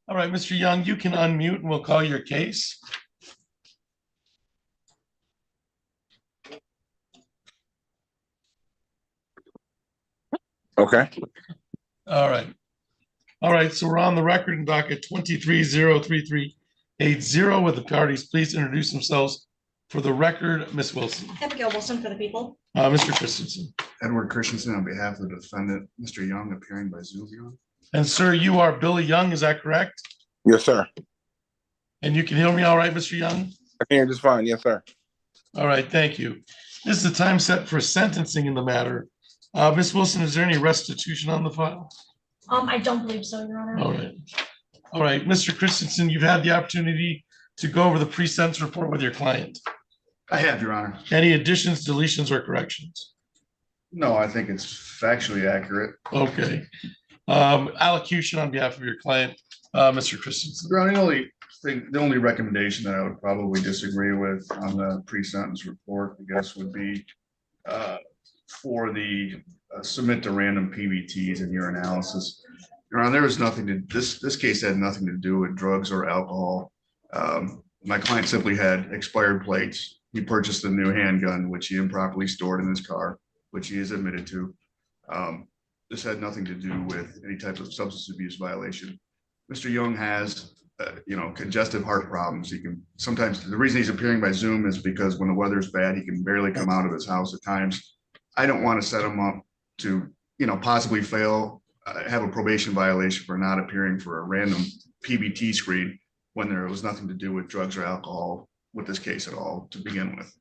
All right, Mr. Young, you can unmute and we'll call your case. Okay. All right. All right, so we're on the record in docket 2303380 with the parties. Please introduce themselves for the record. Ms. Wilson. Abigail Wilson for the people. Mr. Christensen. Edward Christensen on behalf of the defendant, Mr. Young, appearing by Zoom. And sir, you are Billy Young, is that correct? Yes, sir. And you can hear me all right, Mr. Young? I can hear just fine. Yes, sir. All right, thank you. This is the time set for sentencing in the matter. Ms. Wilson, is there any restitution on the file? I don't believe so, Your Honor. All right. All right, Mr. Christensen, you've had the opportunity to go over the pre-sentence report with your client. I have, Your Honor. Any additions, deletions, or corrections? No, I think it's factually accurate. Okay. Allocution on behalf of your client, Mr. Christensen. Your Honor, the only recommendation that I would probably disagree with on the pre-sentence report, I guess, would be for the submit to random PBTs in your analysis. Your Honor, there was nothing to this case had nothing to do with drugs or alcohol. My client simply had expired plates. He purchased a new handgun, which he improperly stored in his car, which he is admitted to. This had nothing to do with any type of substance abuse violation. Mr. Young has, congestive heart problems. He can sometimes, the reason he's appearing by Zoom is because when the weather's bad, he can barely come out of his house at times. I don't want to set him up to, possibly fail, have a probation violation for not appearing for a random PBT screen when there was nothing to do with drugs or alcohol with this case at all to begin with.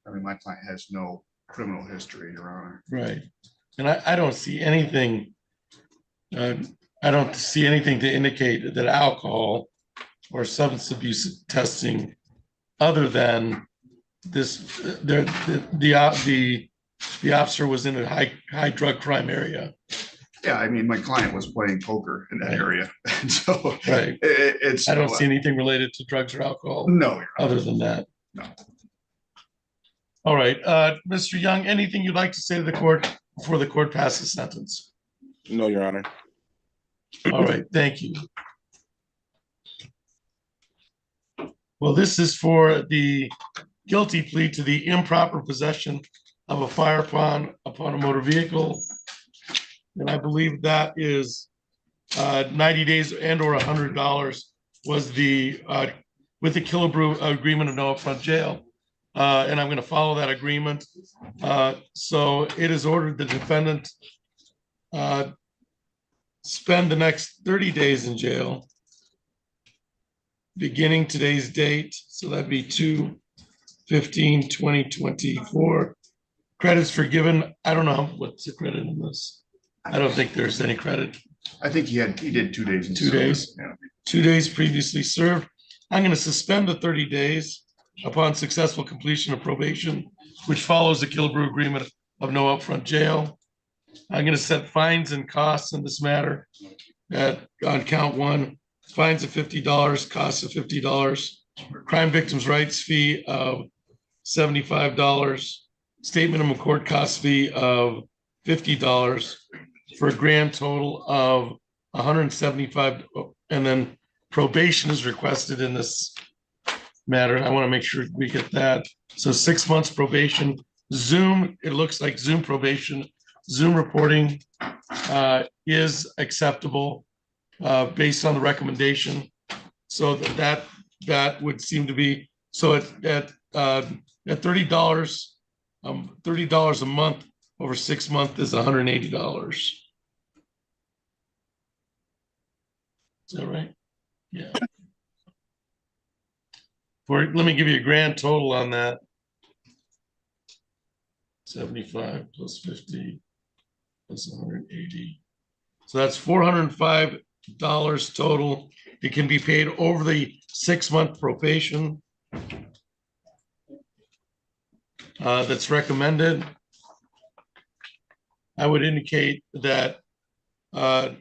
I mean, my client has no criminal history, Your Honor. Right. And I don't see anything. I don't see anything to indicate that alcohol or substance abuse testing, other than this, the officer was in a high drug crime area. Yeah, I mean, my client was playing poker in that area, and so right. It's. I don't see anything related to drugs or alcohol. No, other than that. No. All right, Mr. Young, anything you'd like to say to the court before the court passes sentence? No, Your Honor. All right, thank you. Well, this is for the guilty plea to the improper possession of a firearm upon a motor vehicle. And I believe that is 90 days and or $100 was the with the Killebrew agreement of no upfront jail. And I'm going to follow that agreement. So it is ordered the defendant spend the next 30 days in jail, beginning today's date. So that'd be 2/15/2024. Credits forgiven. I don't know what's the credit in this. I don't think there's any credit. I think he did 2 days. 2 days. Yeah. 2 days previously served. I'm going to suspend the 30 days upon successful completion of probation, which follows the Killebrew agreement of no upfront jail. I'm going to set fines and costs in this matter on count 1, fines of $50, costs of $50, crime victims' rights fee of $75, state minimum court cost fee of $50, for a grand total of $175. And then probation is requested in this matter. I want to make sure we get that. So 6 months probation. Zoom, it looks like Zoom probation, Zoom reporting is acceptable based on the recommendation. So that would seem to be, so at $30, $30 a month over 6 months is $180. Is that right? Yeah. Let me give you a grand total on that. 75 plus 50 plus 180. So that's $405 total. It can be paid over the 6 month probation that's recommended. I would indicate that no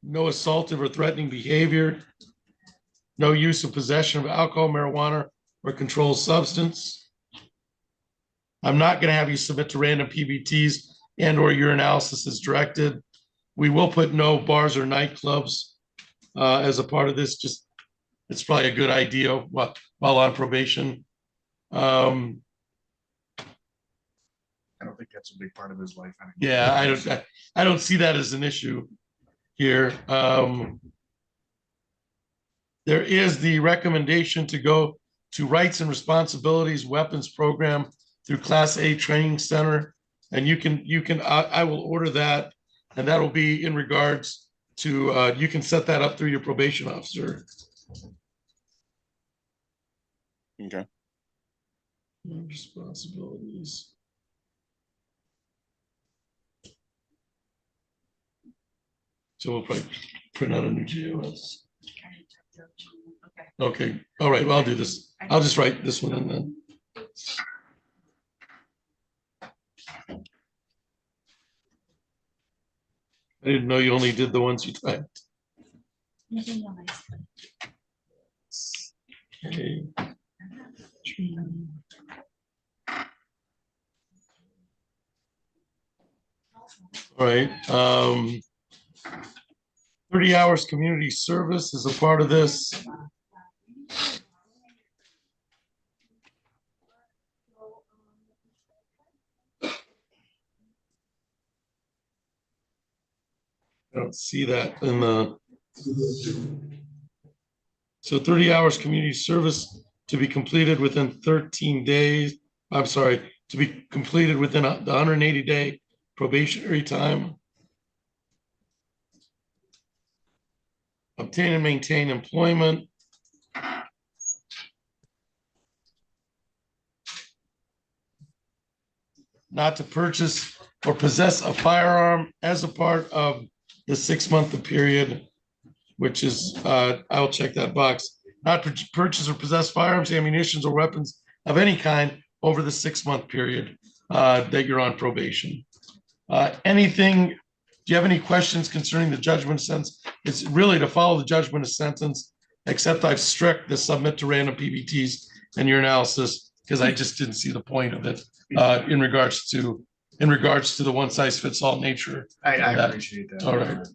assaultive or threatening behavior, no use of possession of alcohol, marijuana, or controlled substance. I'm not going to have you submit to random PBTs and or your analysis is directed. We will put no bars or nightclubs as a part of this. Just it's probably a good idea while on probation. I don't think that's a big part of his life. Yeah, I don't see that as an issue here. There is the recommendation to go to Rights and Responsibilities Weapons Program through Class A Training Center. And I will order that, and that'll be in regards to, you can set that up through your probation officer. Okay. Responsibilities. So we'll probably print out a new GOS. Okay, all right, well, I'll do this. I'll just write this one in then. I didn't know you only did the ones you typed. Okay. All right, 30 hours community service is a part of this. I don't see that in the. So 30 hours community service to be completed within 13 days. I'm sorry, to be completed within the 180-day probationary time. Obtain and maintain employment. Not to purchase or possess a firearm as a part of the 6-month period, which is, I'll check that box. Not to purchase or possess firearms, ammunition, or weapons of any kind over the 6-month period that you're on probation. Anything, do you have any questions concerning the judgment sentence? It's really to follow the judgment of sentence, except I've struck the submit to random PBTs and your analysis because I just didn't see the point of it in regards to the one-size-fits-all nature. I appreciate that. All right.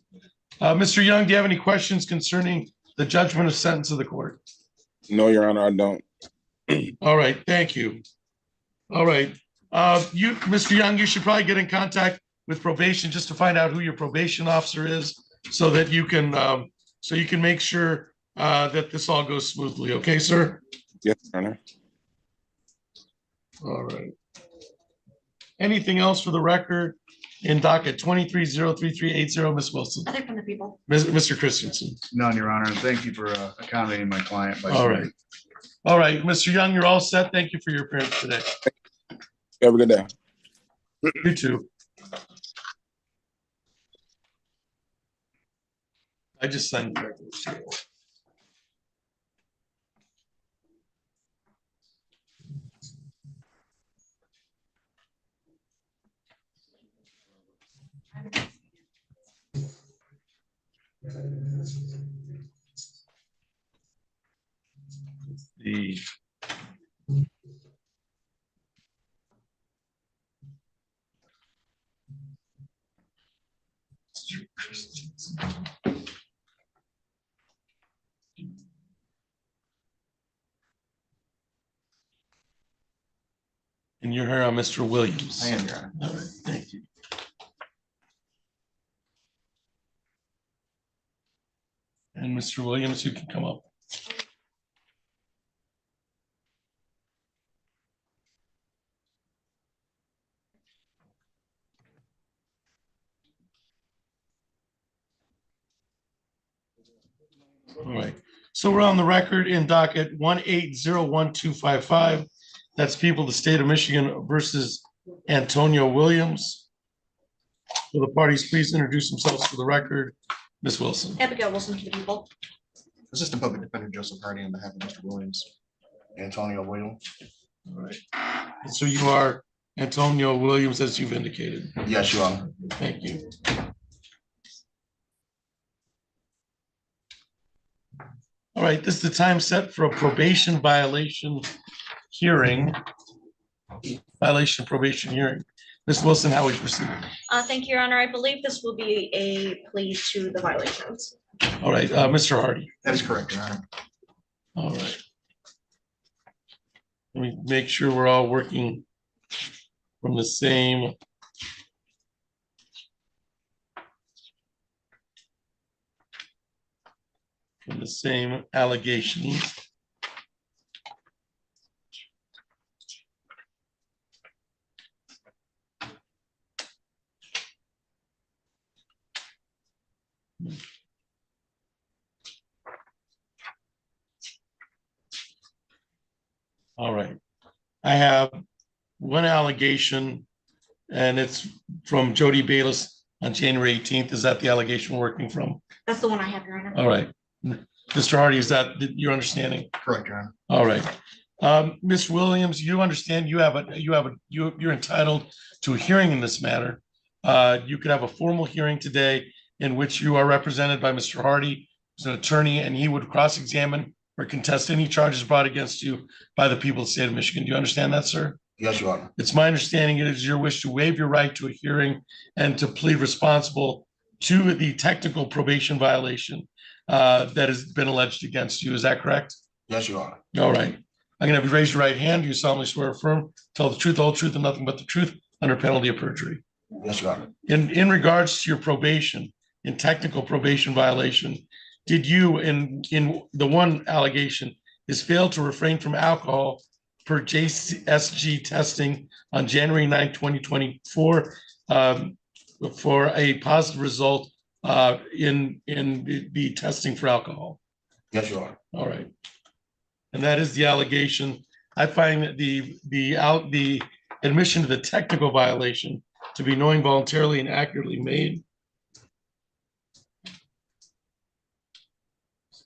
Mr. Young, do you have any questions concerning the judgment of sentence of the court? No, Your Honor, I don't. All right, thank you. All right. Mr. Young, you should probably get in contact with probation just to find out who your probation officer is so that you can make sure that this all goes smoothly. Okay, sir? Yes, Your Honor. All right. Anything else for the record in docket 23-03380, Ms. Wilson? Nothing from the people. Mr. Christensen? None, Your Honor. Thank you for accommodating my client. All right. All right, Mr. Young, you're all set. Thank you for your appearance today. Have a good day. You too. I just signed the record. The and you're here on Mr. Williams. I am, Your Honor. All right, thank you. And Mr. Williams, you can come up. All right, so we're on the record in docket 1801255. That's people of the state of Michigan versus Antonio Williams. Will the parties please introduce themselves for the record? Ms. Wilson. Abigail Wilson for the people. Assistant Public Defender Joseph Hardy on behalf of Mr. Williams. Antonio Williams. All right. And so you are Antonio Williams, as you've indicated. Yes, Your Honor. Thank you. All right, this is the time set for a probation violation hearing. Violation probation hearing. Ms. Wilson, how we proceed? Thank you, Your Honor. I believe this will be a plea to the violations. All right, Mr. Hardy. That is correct, Your Honor. All right. Let me make sure we're all working from the same. From the same allegations. All right. I have one allegation, and it's from Jody Bayless on January 18th. Is that the allegation we're working from? That's the one I have, Your Honor. All right. Mr. Hardy, is that your understanding? Correct, Your Honor. All right. Ms. Williams, you understand you're entitled to a hearing in this matter. You could have a formal hearing today in which you are represented by Mr. Hardy, who's an attorney, and he would cross-examine or contest any charges brought against you by the people of the state of Michigan. Do you understand that, sir? Yes, Your Honor. It's my understanding it is your wish to waive your right to a hearing and to plead responsible to the technical probation violation that has been alleged against you. Is that correct? Yes, Your Honor. All right. I'm going to have you raise your right hand. Do you solemnly swear or affirm, tell the truth, the whole truth, and nothing but the truth under penalty of perjury? Yes, Your Honor. In regards to your probation, in technical probation violation, did you, in the one allegation, is failed to refrain from alcohol per JSG testing on January 9, 2024, for a positive result in the testing for alcohol? Yes, Your Honor. All right. And that is the allegation. I find that the admission to the technical violation to be knowing, voluntarily, and accurately made.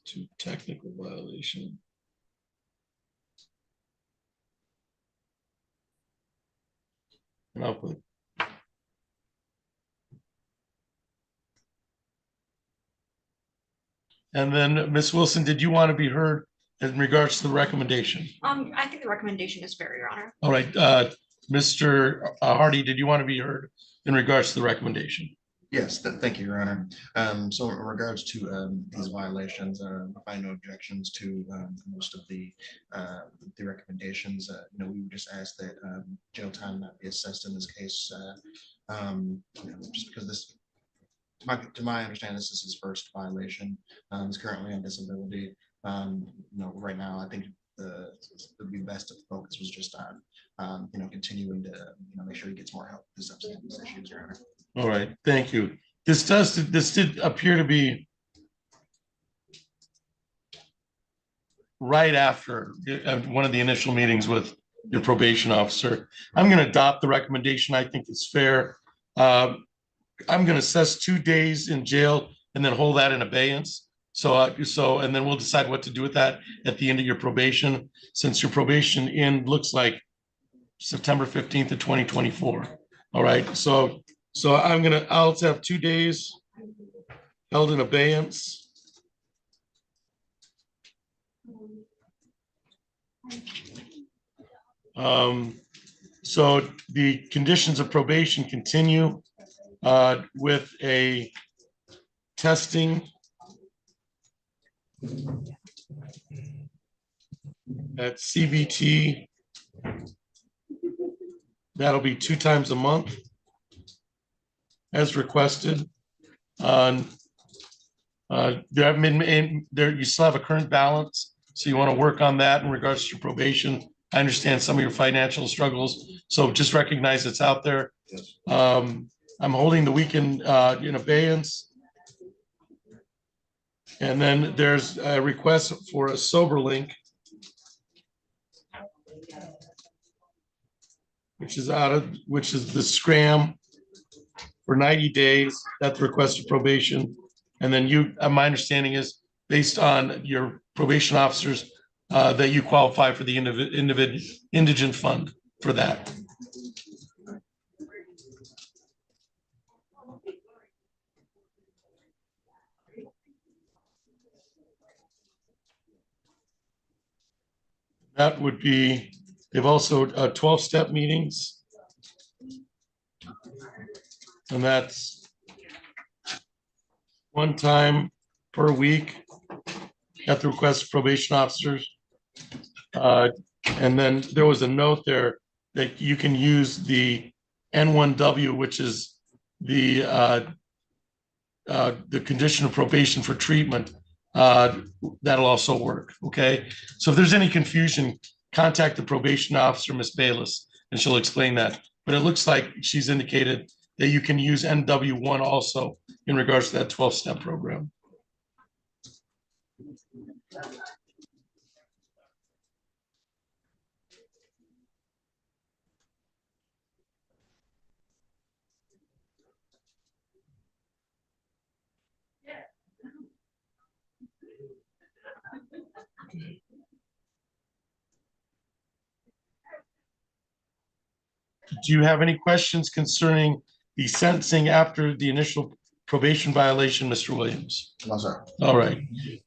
To technical violation. And I'll put. And then, Ms. Wilson, did you want to be heard in regards to the recommendation? I think the recommendation is fair, Your Honor. All right, Mr. Hardy, did you want to be heard in regards to the recommendation? Yes, thank you, Your Honor. So in regards to these violations, I find no objections to most of the recommendations. We would just ask that jail time not be assessed in this case. Just because this, to my understanding, this is his first violation. He's currently on disability. Right now, I think it would be best if the focus was just on, continuing to, make sure he gets more help with his substance issues, Your Honor. All right, thank you. This did appear to be right after one of the initial meetings with your probation officer. I'm going to adopt the recommendation. I think it's fair. I'm going to assess 2 days in jail and then hold that in abeyance. And then we'll decide what to do with that at the end of your probation, since your probation end looks like September 15th of 2024. All right, so I'll have 2 days held in abeyance. So the conditions of probation continue with a testing at CBT. That'll be 2 times a month as requested. You still have a current balance, so you want to work on that in regards to your probation. I understand some of your financial struggles, so just recognize it's out there. Yes. I'm holding the weekend in abeyance. And then there's a request for a sober link, which is the scram for 90 days. That's the request of probation. And then my understanding is based on your probation officers that you qualify for the indigent fund for that. That would be, they've also 12-step meetings. And that's one time per week at the request of probation officers. And then there was a note there that you can use the N1W, which is the condition of probation for treatment. That'll also work. Okay. So if there's any confusion, contact the probation officer, Ms. Bayless, and she'll explain that. But it looks like she's indicated that you can use NW1 also in regards to that 12-step program. Do you have any questions concerning the sentencing after the initial probation violation, Mr. Williams? No, sir. All right.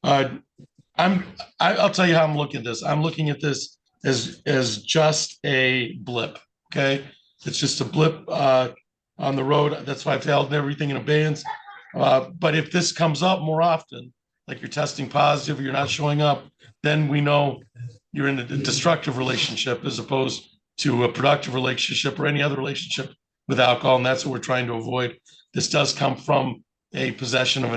I'll tell you how I'm looking at this. I'm looking at this as just a blip. Okay. It's just a blip on the road. That's why I've held everything in abeyance. But if this comes up more often, like you're testing positive, or you're not showing up, then we know you're in a destructive relationship as opposed to a productive relationship or any other relationship with alcohol. And that's what we're trying to avoid. This does come from a possession of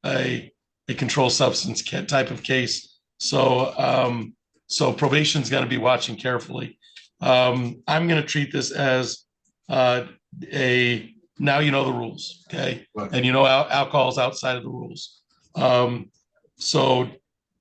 a controlled substance type of case. So probation is going to be watching carefully. I'm going to treat this as now you know the rules, okay? Right. And you know alcohol is outside of the rules.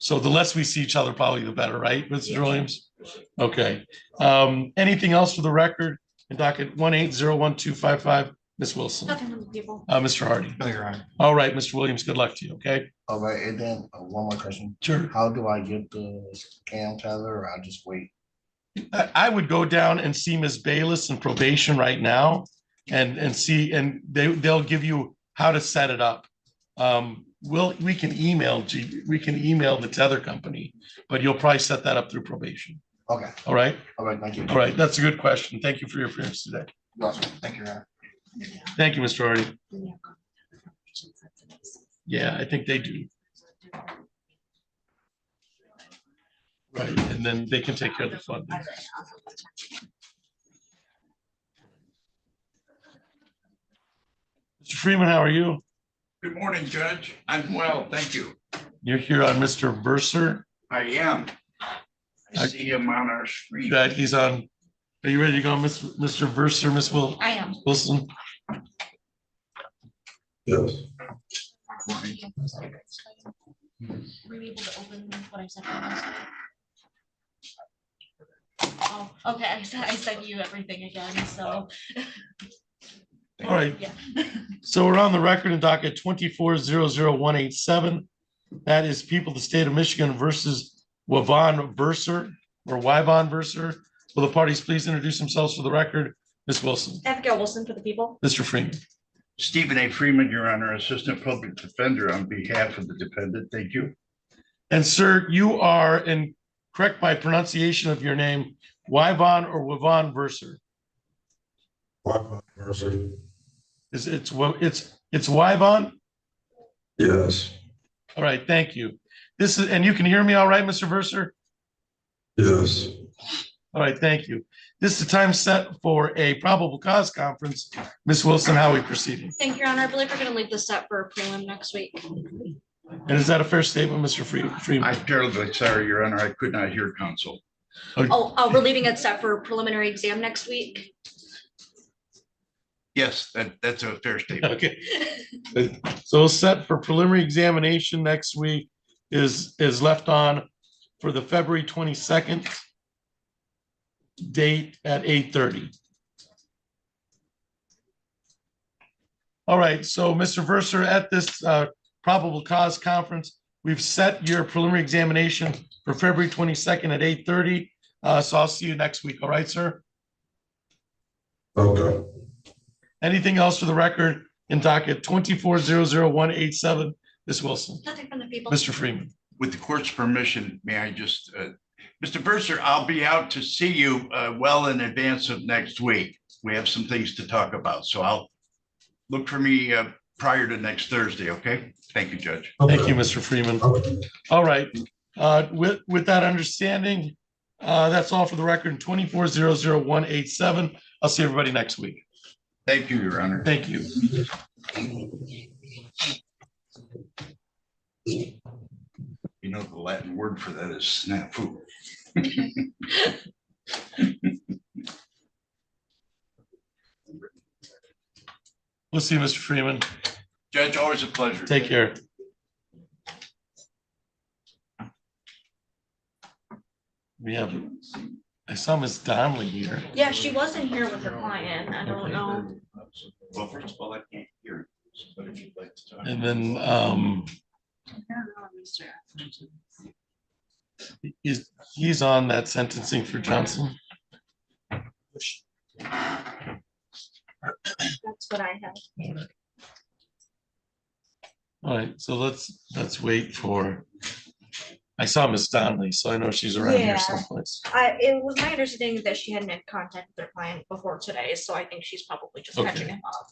So the less we see each other, probably the better, right, Mr. Williams? Okay. Anything else for the record? In docket 1801255, Ms. Wilson. Nothing from the people. Mr. Hardy. No, Your Honor. All right, Mr. Williams, good luck to you, okay? All right, and then one more question. Sure. How do I get the cam teller, or I'll just wait? I would go down and see Ms. Bayless in probation right now and see, and they'll give you how to set it up. We can email the tether company, but you'll probably set that up through probation. Okay, All right. all right, thank you. All right. That's a good question. Thank you for your appearance today. Awesome. Thank you, Your Honor. Thank you, Mr. Hardy. Yeah, I think they do. Right. And then they can take care of the funding. Mr. Freeman, how are you? Good morning, Judge. I'm well, thank you. You're here on Mr. Verser. I am. I see him on our screen. That he's on. Are you ready to go, Mr. Verser, Ms. I am. Wilson? Yes. Were you able to open what I sent you last night? Oh, okay, I sent you everything again, so. All right. Yeah. So we're on the record in docket 2400187. That is People of the State of Michigan versus Wyvon Verser or Wyvon Verser. Will the parties please introduce themselves for the record? Ms. Wilson. Abigail Wilson for the people. Mr. Freeman. Stephen A. Freeman, Your Honor, Assistant Public Defender on behalf of the defendant. Thank you. And sir, you are, and correct my pronunciation of your name, Wyvon or Wyvon Verser? It's Wyvon? Yes. All right, thank you. This is, and you can hear me all right, Mr. Verser? Yes. All right, thank you. This is the time set for a probable cause conference. Ms. Wilson, how are we proceeding? Thank you, Your Honor. I believe we're going to leave this set for a prelim next week. And is that a fair statement, Mr. Freeman? I'm terribly sorry, Your Honor, I could not hear counsel. Oh, we're leaving it set for a preliminary exam next week. Yes, that's a fair statement. Okay. So set for preliminary examination next week is left on for the February 22nd date at 8:30. All right, so Mr. Verser, at this probable cause conference, we've set your preliminary examination for February 22nd at 8:30. So I'll see you next week. All right, sir? Okay. Anything else for the record in docket 2400187, Ms. Wilson? Nothing from the people. Mr. Freeman? With the court's permission, may I just, Mr. Verser, I'll be out to see you well in advance of next week. we have some things to talk about. So I'll look for me prior to next Thursday, okay? Thank you, Judge. Thank you, Mr. Freeman. All right, with that understanding, that's all for the record, 24-00187. I'll see everybody next week. Thank you, Your Honor. Thank you. You know, the Latin word for that is snafu. We'll see you, Mr. Freeman. Judge, always a pleasure. Take care. We have, I saw Ms. Donnelly here. Yeah, she wasn't here with her client. I don't know. Well, first of all, I can't hear, but if you'd like to talk. And then, he's on that sentencing for Johnson. That's what I have. All right, so let's wait for, I saw Miss Donnelly, so I know she's around here Yeah. someplace. It was my understanding that she hadn't had contact with her client before today, so I think she's probably just Okay. catching him up.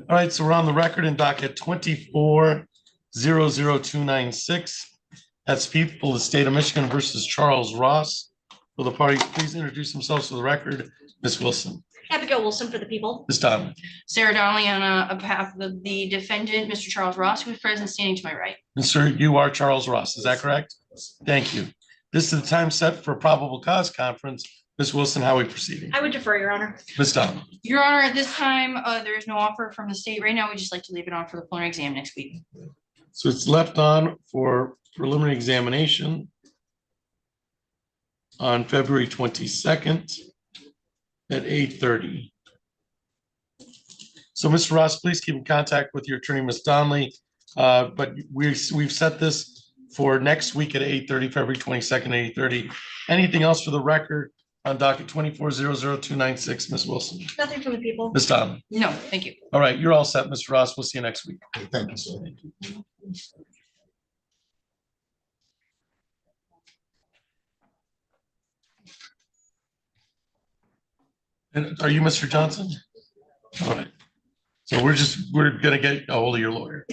All right, so we're on the record in docket 24-00296. That's people of the state of Michigan versus Charles Ross. Will the parties please introduce themselves for the record? Ms. Wilson, Abigail Wilson for the people. Ms. Donnelly. Sarah Donnelly on behalf of the defendant, Mr. Charles Ross, who is present standing to my right. And sir, you are Charles Ross, is that correct? Thank you. This is the time set for a probable cause conference. Ms. Wilson, how are we proceeding? I would defer, Your Honor. Ms. Donnelly. Your Honor, at this time, there is no offer from the state right now. We'd just like to leave it on for the preliminary exam next week. So it's left on for preliminary examination on February 22nd at 8:30. So Mr. Ross, please keep in contact with your attorney, Ms. Donnelly. But we've set this for next week at 8:30, February 22nd, at 8:30. Anything else for the record on docket 24-00296, Ms. Wilson? Nothing from the people. Ms. Donnelly. No, thank you. All right, you're all set, Mr. Ross. We'll see you next week. Thank you, sir. And are you Mr. Johnson? All right. So we're gonna get a hold of your lawyer.